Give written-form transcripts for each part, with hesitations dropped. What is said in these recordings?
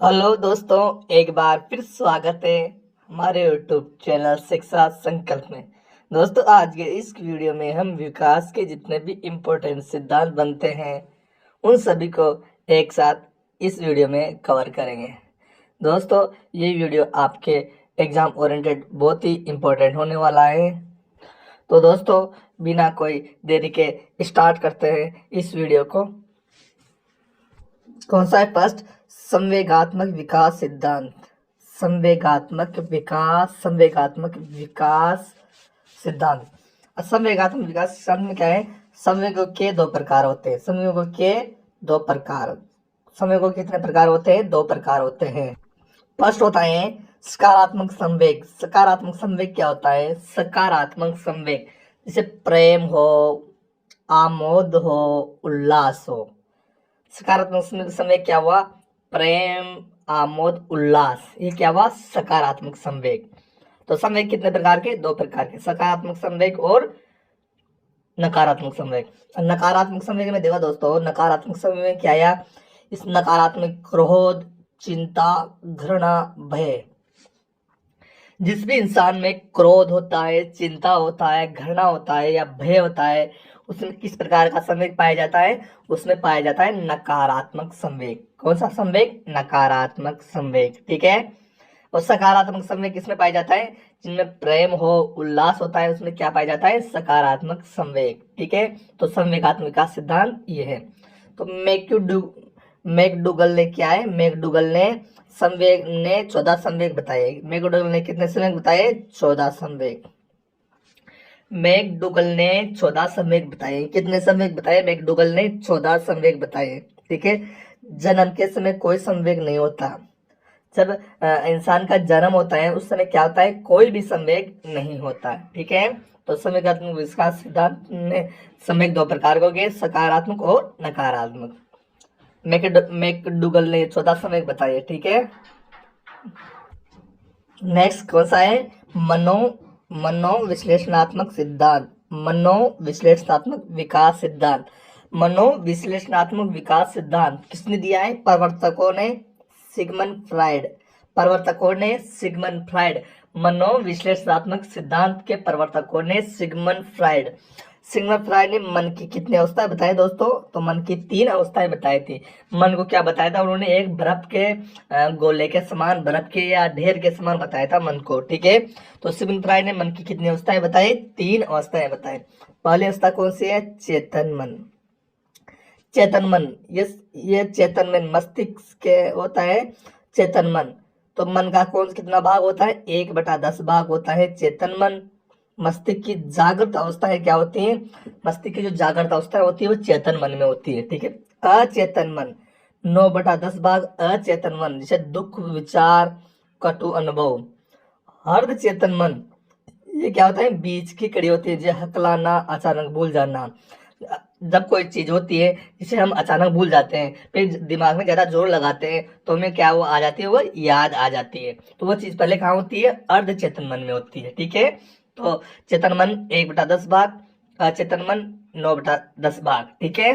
Hello दोस्तों, एक बार फिर स्वागत है हमारे यूट्यूब चैनल शिक्षा संकल्प में। दोस्तों, आज के इस वीडियो में हम विकास के जितने भी इम्पोर्टेंट सिद्धांत बनते हैं उन सभी को एक साथ इस वीडियो में कवर करेंगे। दोस्तों, ये वीडियो आपके एग्जाम ओरिएंटेड बहुत ही इम्पोर्टेंट होने वाला है। तो दोस्तों, बिना कोई देरी के स्टार्ट करते हैं इस वीडियो को। कौन सा है? फर्स्ट, संवेगात्मक विकास सिद्धांत। संवेगात्मक विकास सिद्धांत। संवेगात्मक विकास सिद्धांत में क्या है? संवेगों के दो प्रकार होते हैं। संवेगों के दो प्रकार। संवेगों के कितने प्रकार होते हैं? दो प्रकार होते हैं। फर्स्ट होता है सकारात्मक संवेग। सकारात्मक संवेग क्या होता है? सकारात्मक संवेग जैसे प्रेम हो, आमोद हो, उल्लास हो। सकारात्मक संवेग क्या हुआ? प्रेम, आमोद, उल्लास, ये क्या हुआ? सकारात्मक संवेग। तो संवेग कितने प्रकार के? दो प्रकार के, सकारात्मक संवेग और नकारात्मक संवेग। नकारात्मक संवेग में देखो दोस्तों, नकारात्मक संवेग में क्या आया? इस नकारात्मक क्रोध, चिंता, घृणा, भय। जिस भी इंसान में क्रोध होता है, चिंता होता है, घृणा होता है या भय होता है, उसमें किस प्रकार का संवेग पाया जाता है? उसमें पाया जाता है नकारात्मक संवेग। कौन सा संवेग? नकारात्मक संवेग। ठीक है। और सकारात्मक संवेग किसमें पाया जाता है? जिनमें प्रेम हो, उल्लास होता है, उसमें क्या पाया जाता है? सकारात्मक संवेग। ठीक है। तो संवेगात्मक विकास सिद्धांत ये है। तो मैकडूगल ने क्या है? मैकडूगल ने 14 संवेग बताए। मैकडूगल ने कितने संवेग बताए? 14 संवेग। मैकडूगल ने 14 संवेग बताए। कितने संवेग बताए? मैकडूगल ने 14 संवेग बताए। ठीक है। जन्म के समय कोई संवेग नहीं होता। जब इंसान का जन्म होता है उस समय क्या होता है? कोई भी संवेग नहीं होता। ठीक है। तो संवेगात्मक विकास सिद्धांत में संवेग दो प्रकार के होंगे, सकारात्मक और नकारात्मक। मैकडूगल ने 14 संवेग बताए। ठीक है। नेक्स्ट कौन सा है? मनोविश्लेषणात्मक सिद्धांत। मनोविश्लेषणात्मक विकास सिद्धांत। मनोविश्लेषणात्मक विकास सिद्धांत किसने दिया है? प्रवर्तकों ने सिगमंड फ्राइड। प्रवर्तकों ने सिगमंड फ्राइड। मनोविश्लेषणात्मक सिद्धांत के प्रवर्तकों ने सिगमंड फ्राइड। सिगमंड फ्राइड ने मन की कितनी अवस्थाएं बताई दोस्तों? तो मन की 3 अवस्थाएं बताई थी। मन को क्या बताया था उन्होंने? एक बर्फ के गोले के समान, बर्फ के या ढेर के समान बताया था मन को। ठीक है। तो सिगमंड फ्राइड ने मन की कितनी अवस्थाएं बताई? 3 अवस्थाएं बताई। पहली अवस्था कौन सी है? चेतन मन। चेतन मन, ये चेतन मन मस्तिष्क के होता है चेतन मन। तो मन का कौन कितना भाग होता है? 1/10 भाग होता है चेतन मन। मस्तिष्क की जागृत अवस्था है क्या होती है? मस्तिष्क की जो जागृत अवस्था होती है वो चेतन मन में होती है। ठीक है। अचेतन मन 9/10 भाग अचेतन मन, जैसे दुख, विचार, कटु अनुभव। अर्ध चेतन मन, ये क्या होता है? बीच की कड़ी होती है, जैसे हकलाना, अचानक भूल जाना। जब कोई चीज होती है जिसे हम अचानक भूल जाते हैं, फिर दिमाग में ज्यादा जोर लगाते हैं तो हमें क्या वो आ जाती है? वो याद आ जाती है। तो वो चीज पहले कहाँ होती है? अर्ध चेतन मन में होती है। ठीक है। तो चेतन मन 1/10 भाग, अचेतन मन 9/10 भाग। ठीक है।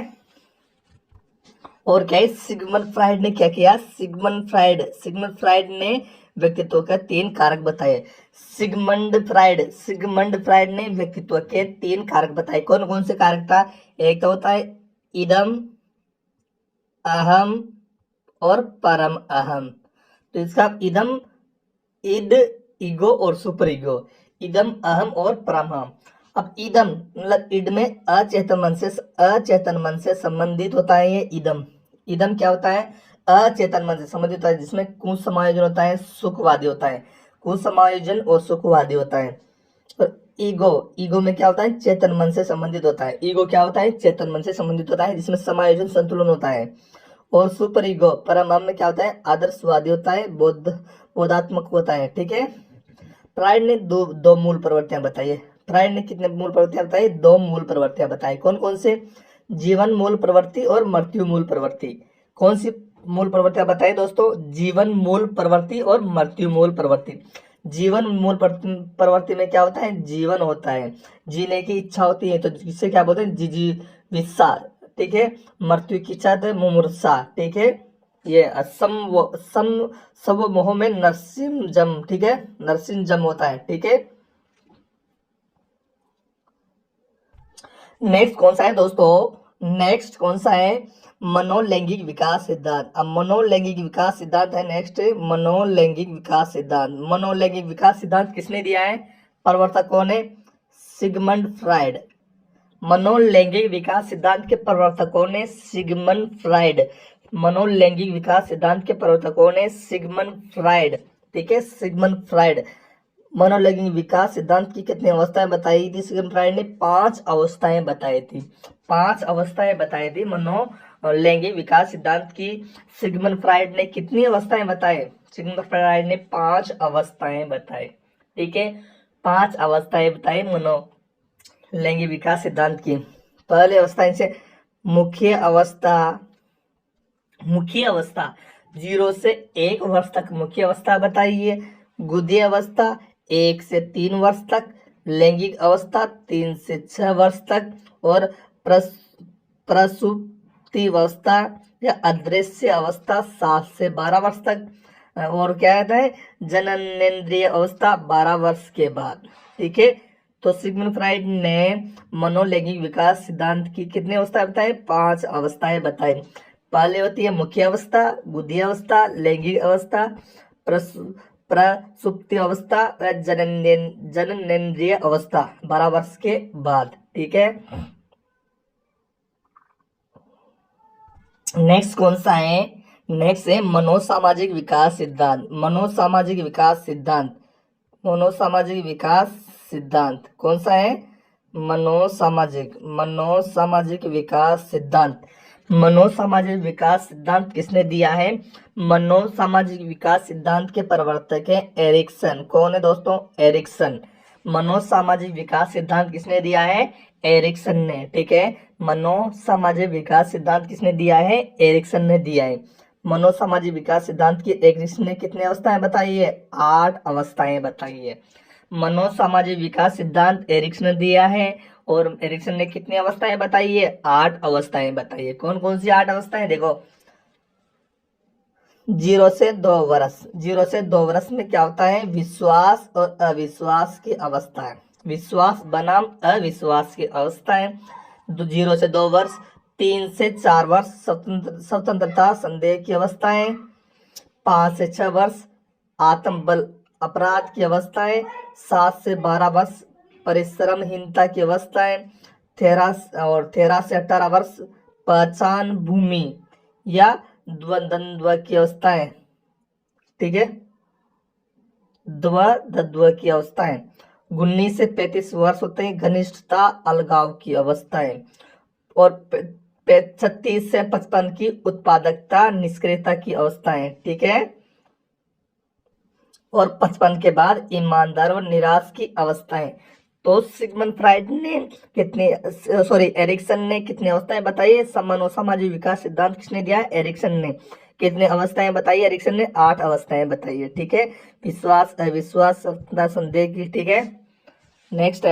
और क्या है? सिगमंड फ्राइड ने क्या किया? सिगमंड फ्राइड ने व्यक्तित्व के 3 कारक बताए। सिगमंड फ्राइड ने व्यक्तित्व के 3 कारक बताए। कौन कौन से कारक था? एक तो होता है इदम, अहम और परम अहम। तो इसका इदम, इद, ईगो और सुपर ईगो। इदम, अहम और परम अहम। अब इदम मतलब इड में अचेतन मन से संबंधित होता है ये इदम। इदम क्या होता है? अचेतन मन से संबंधित होता है, जिसमें कुछ समायोजन होता है, सुखवादी होता है। कुछ समायोजन और सुखवादी होता है। और ईगो में क्या होता है? चेतन मन से संबंधित होता है। ईगो क्या होता है? चेतन मन से संबंधित होता है, जिसमें समायोजन, संतुलन होता है। और सुपर ईगो परम अहम में क्या होता है? आदर्शवादी होता है, बोधात्मक होता है। ठीक है। फ्राइड ने दो मूल प्रवृत्तियां बताई है। फ्राइड ने कितने मूल प्रवृत्तियां बताई? 2 मूल प्रवृत्तियां बताई। कौन कौन से? जीवन मूल प्रवृत्ति और मृत्यु मूल प्रवृत्ति। कौन सी मूल प्रवृत्तियां बताई दोस्तों? जीवन मूल प्रवृत्ति और मृत्यु मूल प्रवृत्ति। जीवन मूल प्रवृत्ति में क्या होता है? जीवन होता है, जीने की इच्छा होती है, तो जिससे क्या बोलते हैं? जिजीविषा। ठीक है। मृत्यु की इच्छा है मुमूर्षा। ठीक है। ये सम सब मोह में नरसिम जम, ठीक है, नरसिम जम होता है, ठीक है। नेक्स्ट कौन सा है दोस्तों, नेक्स्ट कौन सा है, मनोलैंगिक विकास सिद्धांत। अब मनोलैंगिक विकास सिद्धांत है नेक्स्ट, मनोलैंगिक विकास सिद्धांत। मनोलैंगिक विकास सिद्धांत किसने दिया है, प्रवर्तक कौन है, सिगमंड फ्राइड। मनोलैंगिक विकास सिद्धांत के प्रवर्तकों ने सिगमंड फ्राइड। मनोलैंगिक विकास सिद्धांत के प्रवर्तकों ने सिगमंड फ्राइड, ठीक है, सिगमंड फ्राइड। मनोलैंगिक विकास सिद्धांत की कितनी अवस्थाएं बताई थी सिगमंड फ्राइड ने, 5 अवस्थाएं बताई थी, 5 अवस्थाएं बताई थी मनोलैंगिक विकास सिद्धांत की। सिगमंड फ्राइड ने कितनी अवस्थाएं बताए, सिगमंड फ्राइड ने 5 अवस्थाएं बताई, ठीक है, 5 अवस्थाएं बताई मनोलैंगिक विकास सिद्धांत की। पहली अवस्था इनसे मुख्य अवस्था, मुख्य अवस्था 0 से 1 वर्ष तक मुख्य अवस्था बताइए। गुदी अवस्था 1 से 3 वर्ष तक। लैंगिक अवस्था 3 से 6 वर्ष तक। और प्रसुप्ति अवस्था या अदृश्य अवस्था 7 से 12 वर्ष तक। और क्या कहता है, जननेंद्रिय अवस्था 12 वर्ष के बाद, ठीक है। तो सिगमंड फ्राइड ने मनोलैंगिक विकास सिद्धांत की कितनी अवस्थाएं बताई, 5 अवस्थाएं बताई। पहले होती है मुख्य अवस्था, गुदी अवस्था, लैंगिक अवस्था, प्रसुप्ति अवस्था, जननेंद्रिय अवस्था 12 वर्ष के बाद, ठीक है। नेक्स्ट कौन सा है, नेक्स्ट है मनोसामाजिक विकास सिद्धांत। मनोसामाजिक विकास सिद्धांत, मनोसामाजिक विकास सिद्धांत कौन सा है, मनोसामाजिक विकास सिद्धांत। मनोसामाजिक विकास सिद्धांत किसने दिया है, मनोसामाजिक विकास सिद्धांत के प्रवर्तक है एरिक्सन। कौन है दोस्तों, एरिक्सन। मनोसामाजिक विकास सिद्धांत किसने दिया है, एरिक्सन ने, ठीक है। मनोसामाजिक विकास सिद्धांत किसने दिया है, एरिक्सन ने दिया है। मनोसामाजिक विकास सिद्धांत की एरिक्सन ने कितने अवस्थाएं बताई है, 8 अवस्थाएं बताई है। मनोसामाजिक विकास सिद्धांत एरिक्सन ने दिया है और एरिक्सन ने कितनी अवस्थाएं बताई है, 8 अवस्थाएं बताई है। कौन कौन सी 8 अवस्थाएं, देखो 0 से 2 वर्ष, 0 से 2 वर्ष में क्या होता है, विश्वास और अविश्वास की अवस्था है, विश्वास बनाम अविश्वास की अवस्था है। 0 से 2 वर्ष। 3 से 4 वर्ष स्वतंत्रता संदेह की अवस्थाएं। 5 से 6 वर्ष आत्मबल अपराध की अवस्थाएं। 7 से 12 वर्ष परिश्रमहीनता की अवस्थाएं। 13 से 18 वर्ष पहचान भूमि या द्वंद्व की अवस्थाएं, ठीक है, द्वंद्व की अवस्थाएं। 19 से 35 वर्ष होते हैं घनिष्ठता अलगाव की अवस्थाएं। और 36 से 55 की उत्पादकता निष्क्रियता की अवस्थाएं, ठीक है। और 55 के बाद ईमानदार और निराश की अवस्थाएं। तो सिगमंड फ्राइड ने कितने, सॉरी एरिक्सन ने कितनी अवस्थाएं बताई है, मनोसामाजिक विकास सिद्धांत किसने दिया है, एरिक्सन ने। कितने अवस्थाएं बताई है, एरिक्सन ने 8 अवस्थाएं बताई है, ठीक है। विश्वास अविश्वास संदेह की, ठीक है। नेक्स्ट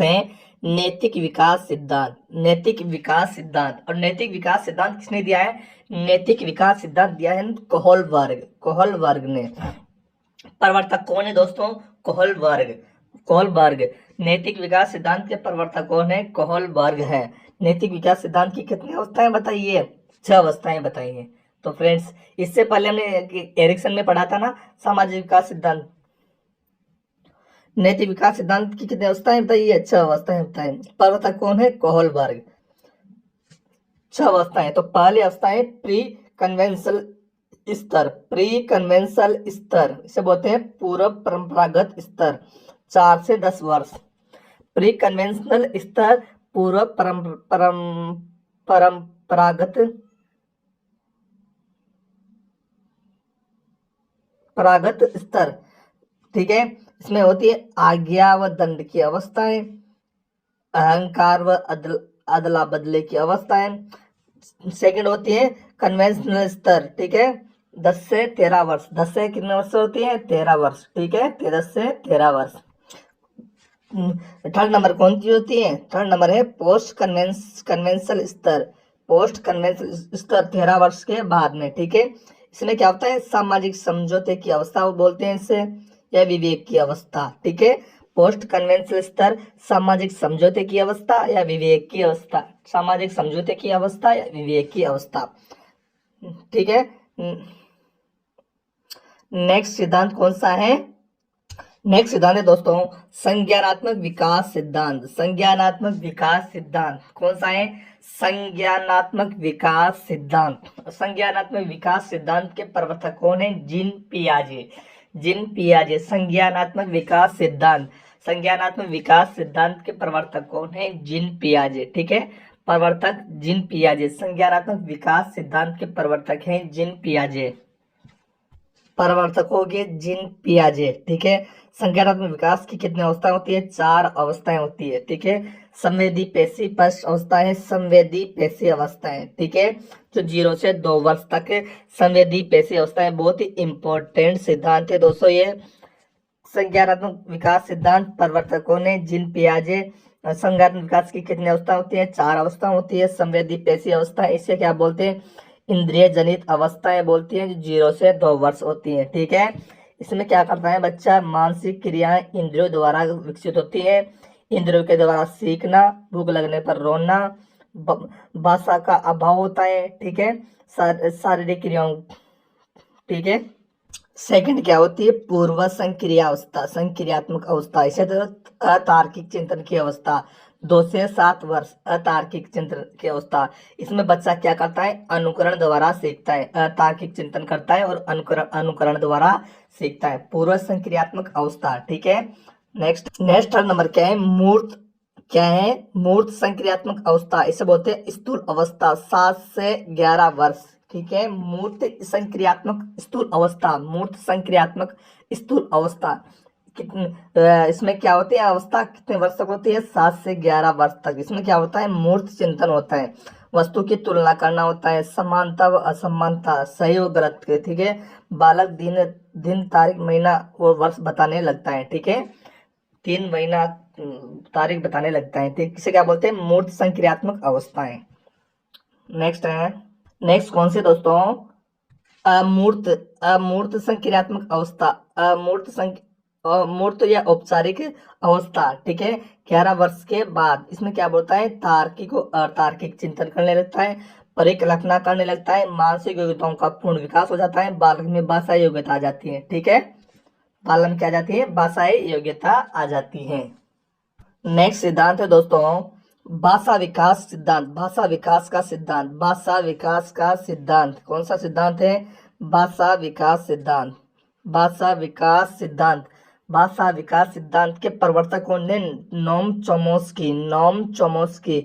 है नैतिक विकास सिद्धांत। नैतिक विकास सिद्धांत, और नैतिक विकास सिद्धांत किसने दिया है, नैतिक विकास सिद्धांत दिया है कोहलबर्ग ने। प्रवर्तक कौन है दोस्तों, कोहलबर्ग। नैतिक विकास सिद्धांत के प्रवर्तक कौन है, कोहलबर्ग है। नैतिक विकास सिद्धांत की कितनी अवस्थाएं बताई है, 6 अवस्थाएं बताई है। तो फ्रेंड्स इससे पहले हमने एरिक्सन में पढ़ा था ना सामाजिक विकास सिद्धांत। नैतिक विकास सिद्धांत की कितनी अवस्थाएं बताई है, 6 अवस्थाएं बताई। प्रवर्तक कौन है, कोहलबर्ग। 6 अवस्थाएं। तो पहली अवस्था है प्री कन्वेंशनल स्तर, प्री कन्वेंशनल स्तर इसे बोलते हैं पूर्व परंपरागत स्तर, 4 से 10 वर्ष। प्री कन्वेंशनल स्तर पूर्व परंपरागत स्तर, ठीक है। इसमें होती है आज्ञा व दंड की अवस्थाएं, अहंकार व अदला बदले की अवस्थाएं। सेकंड होती है कन्वेंशनल स्तर, ठीक है, 10 से 13 वर्ष। 10 से कितने वर्ष होती है, 13 वर्ष, ठीक है, 10 से 13 वर्ष। थर्ड नंबर कौन सी होती है, थर्ड नंबर है पोस्ट कन्वेंशनल स्तर, पोस्ट कन्वेंशनल स्तर 13 वर्ष के बाद में, ठीक है। इसमें क्या होता है, सामाजिक समझौते की अवस्था वो बोलते हैं इसे, या विवेक की अवस्था, ठीक है। पोस्ट कन्वेंशनल स्तर सामाजिक समझौते की अवस्था या विवेक की अवस्था, सामाजिक समझौते की अवस्था या विवेक की अवस्था, ठीक है। नेक्स्ट सिद्धांत कौन सा है, नेक्स्ट सिद्धांत है दोस्तों संज्ञानात्मक विकास सिद्धांत। संज्ञानात्मक विकास सिद्धांत कौन सा है, संज्ञानात्मक विकास सिद्धांत। संज्ञानात्मक विकास सिद्धांत के प्रवर्तक कौन है, जीन पियाजे। जीन पियाजे संज्ञानात्मक विकास सिद्धांत, संज्ञानात्मक विकास सिद्धांत के प्रवर्तक कौन है, जीन पियाजे, ठीक है। प्रवर्तक जीन पियाजे, संज्ञानात्मक विकास सिद्धांत के प्रवर्तक हैं जीन पियाजे, प्रवर्तकों के जीन पियाजे, ठीक है। संज्ञानात्मक विकास की कितनी अवस्थाएं होती है, 4 अवस्थाएं होती है, ठीक है। संवेदी पेशी पश्च अवस्था है, संवेदी पेशी अवस्थाएं, ठीक है, जो 0 से 2 वर्ष तक संवेदी पेशी अवस्थाएं, बहुत ही इंपॉर्टेंट सिद्धांत है दोस्तों ये। संज्ञानात्मक विकास सिद्धांत प्रवर्तकों ने जीन पियाजे। संज्ञानात्मक विकास की कितनी अवस्था होती है, 4 अवस्था होती है। संवेदी पेशी अवस्था, इसे क्या बोलते हैं, इंद्रिय जनित अवस्थाएं बोलती हैं, जो 0 से 2 वर्ष होती है, ठीक है। इसमें क्या करता है बच्चा, मानसिक क्रियाएं इंद्रियों द्वारा विकसित होती है, इंद्रियों के द्वारा सीखना, भूख लगने पर रोना, भाषा का अभाव होता है, ठीक है, शारीरिक क्रियाओं, ठीक है। सेकंड क्या होती है, पूर्व संक्रिया अवस्था, संक्रियात्मक अवस्था, इसे अतार्किक चिंतन की अवस्था, 2 से 7 वर्ष अतार्किक चिंतन की अवस्था। इसमें बच्चा क्या करता है, अनुकरण द्वारा सीखता है, अतार्किक चिंतन करता है और अनुकरण द्वारा सीखता है, पूर्व संक्रियात्मक अवस्था, ठीक है। नेक्स्ट नंबर क्या है, मूर्त, क्या है, मूर्त संक्रियात्मक अवस्था, इसे बोलते हैं स्थूल अवस्था, 7 से 11 वर्ष, ठीक है। मूर्त संक्रियात्मक स्थूल अवस्था, मूर्त संक्रियात्मक स्थूल अवस्था इसमें क्या होती है, अवस्था कितने वर्ष तक होती है, 7 से 11 वर्ष तक। इसमें क्या होता है, मूर्त चिंतन होता है, वस्तु की तुलना करना होता है, समानता व असमानता, सही व गलत, ठीक है। बालक दिन तारीख महीना और वर्ष बताने लगता है, ठीक है, 3 महीना तारीख बताने लगता है, ठीक। इसे क्या बोलते हैं, मूर्त संक्रियात्मक अवस्थाएं। नेक्स्ट कौन सी दोस्तों, अमूर्त, अमूर्त संक्रियात्मक अवस्था, अमूर्त या औपचारिक अवस्था, ठीक है, 11 वर्ष के बाद। इसमें क्या बोलता है, तार्किक को अतार्किक चिंतन करने लगता है, परिकल्पना करने लगता है, मानसिक योग्यताओं का पूर्ण विकास हो जाता है, बालक में भाषाई योग्यता आ जाती है, ठीक है, बालक में क्या आ जाती है, भाषाई योग्यता आ जाती है। नेक्स्ट सिद्धांत है दोस्तों भाषा विकास सिद्धांत, भाषा विकास का सिद्धांत, भाषा विकास का सिद्धांत, कौन सा सिद्धांत है, भाषा विकास सिद्धांत, भाषा विकास सिद्धांत। भाषा विकास सिद्धांत के प्रवर्तकों ने नोम चोमस्की, नोम चोमस्की,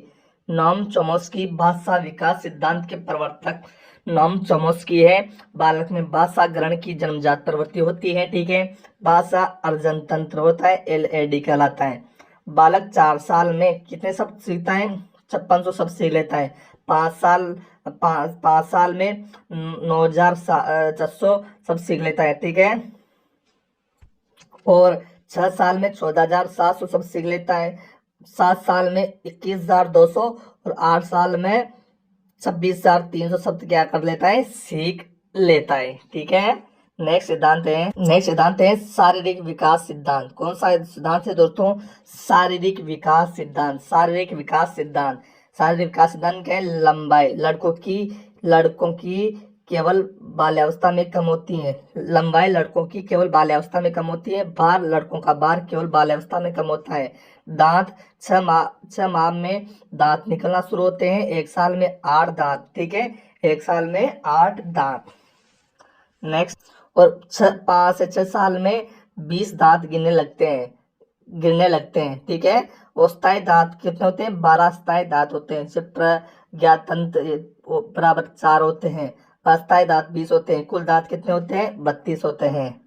नोम चोमस्की भाषा विकास सिद्धांत के प्रवर्तक नोम चोमस्की है। बालक में भाषा ग्रहण की जन्मजात प्रवृत्ति होती है, ठीक है, भाषा अर्जन तंत्र होता है, LAD कहलाता है। बालक 4 साल में कितने शब्द सीखता है, 5600 शब्द सीख लेता है। 5 साल में 9400 शब्द सीख लेता है, ठीक है, और 6 साल में 14700 शब्द सीख लेता है। 7 साल में 21200 और 8 साल में 26300 शब्द क्या कर लेता है, सीख लेता है, ठीक है। नेक्स्ट सिद्धांत है शारीरिक विकास सिद्धांत। कौन सा सिद्धांत है दोस्तों, शारीरिक विकास सिद्धांत, शारीरिक विकास सिद्धांत। शारीरिक विकास सिद्धांत क्या है, लंबाई लड़कों की केवल बाल्यावस्था में कम होती है, लंबाई लड़कों की केवल बाल्यावस्था में कम होती है, भार लड़कों का भार केवल बाल्यावस्था में कम होता है। दांत 6 माह में दांत निकलना शुरू होते हैं, 1 साल में 8 दांत, ठीक है, 1 साल में 8 दांत। नेक्स्ट, और 5 से 6 साल में 20 दांत गिरने लगते हैं, ठीक है। और स्थायी दांत कितने होते हैं, 12 स्थायी दांत होते हैं, प्रज्ञातंत्र बराबर 4 होते हैं, अस्थायी दांत 20 होते हैं, कुल दांत कितने होते हैं, 32 होते हैं।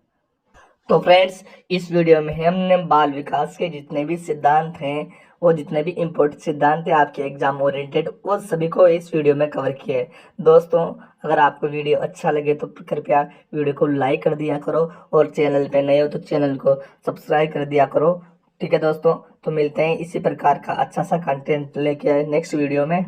तो फ्रेंड्स, इस वीडियो में हमने बाल विकास के जितने भी सिद्धांत हैं और जितने भी इम्पोर्टेंट सिद्धांत हैं आपके एग्जाम ओरिएंटेड, वो सभी को इस वीडियो में कवर किया है। दोस्तों, अगर आपको वीडियो अच्छा लगे तो कृपया वीडियो को लाइक कर दिया करो, और चैनल पे नए हो तो चैनल को सब्सक्राइब कर दिया करो, ठीक है दोस्तों। तो मिलते हैं इसी प्रकार का अच्छा सा कंटेंट लेके नेक्स्ट वीडियो में।